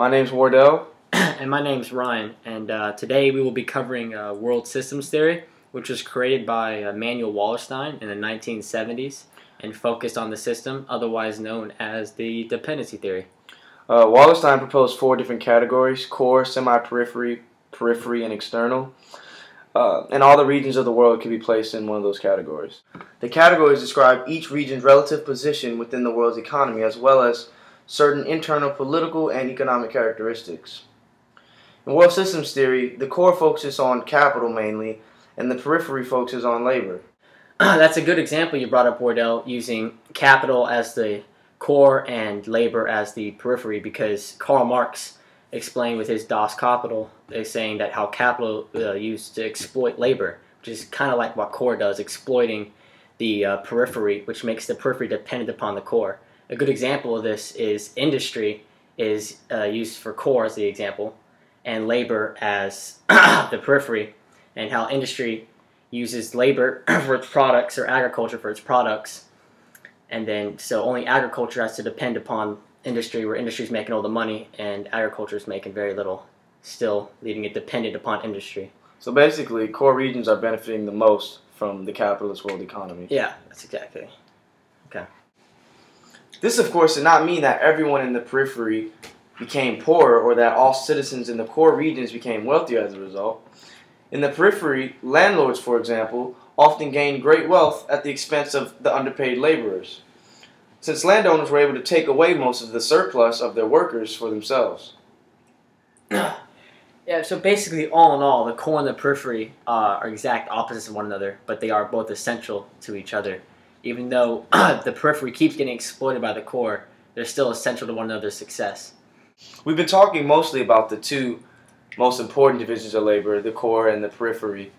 My name's Wardell. And my name's Ryan, and today we will be covering world systems theory, which was created by Emanuel Wallerstein in the 1970s and focused on the system, otherwise known as the dependency theory. Wallerstein proposed 4 different categories: core, semi-periphery, periphery, and external. And all the regions of the world can be placed in one of those categories. The categories describe each region's relative position within the world's economy, as well as certain internal political and economic characteristics. In world systems theory, the core focuses on capital mainly, and the periphery focuses on labor. That's a good example you brought up, Wardell, using capital as the core and labor as the periphery, because Karl Marx explained with his Das Kapital, saying that how capital used to exploit labor, which is kind of like what core does, exploiting the periphery, which makes the periphery dependent upon the core. A good example of this is industry is used for core as the example, and labor as the periphery, and how industry uses labor for its products or agriculture for its products, and then so only agriculture has to depend upon industry, where industry is making all the money and agriculture is making very little, still leaving it dependent upon industry. So basically, core regions are benefiting the most from the capitalist world economy. Yeah, that's exactly. Okay. This, of course, did not mean that everyone in the periphery became poorer or that all citizens in the core regions became wealthier as a result. In the periphery, landlords, for example, often gained great wealth at the expense of the underpaid laborers, since landowners were able to take away most of the surplus of their workers for themselves. Yeah, so basically, all in all, the core and the periphery are exact opposites of one another, but they are both essential to each other. Even though the periphery keeps getting exploited by the core, they're still essential to one another's success. We've been talking mostly about the two most important divisions of labor, the core and the periphery,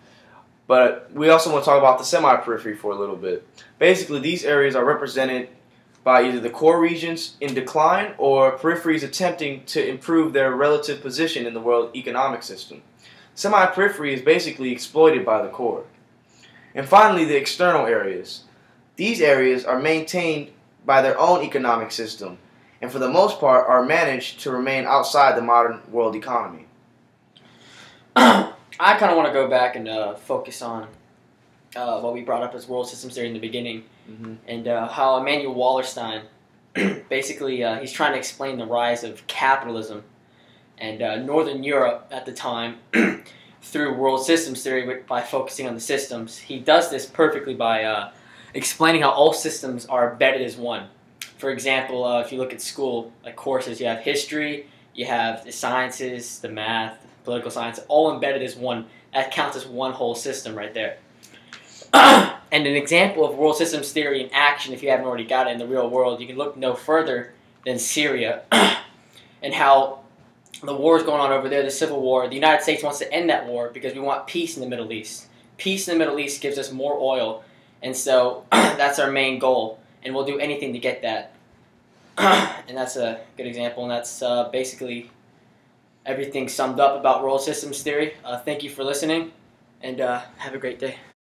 but we also want to talk about the semi-periphery for a little bit. Basically, these areas are represented by either the core regions in decline or peripheries attempting to improve their relative position in the world economic system. Semi-periphery is basically exploited by the core. And finally, the external areas. These areas are maintained by their own economic system, and for the most part are managed to remain outside the modern world economy. I kind of want to go back and focus on what we brought up as world systems theory in the beginning, and how Emanuel Wallerstein, basically, he's trying to explain the rise of capitalism and Northern Europe at the time through world systems theory by focusing on the systems. He does this perfectly by explaining how all systems are embedded as one. For example, if you look at school, like courses, you have history, you have the sciences, the math, political science, all embedded as one. That counts as one whole system right there. And an example of world systems theory in action, if you haven't already got it in the real world, you can look no further than Syria and how the war is going on over there, the civil war. The United States wants to end that war because we want peace in the Middle East. Peace in the Middle East gives us more oil, and so that's our main goal, and we'll do anything to get that. And that's a good example, and that's basically everything summed up about world systems theory. Thank you for listening, and have a great day.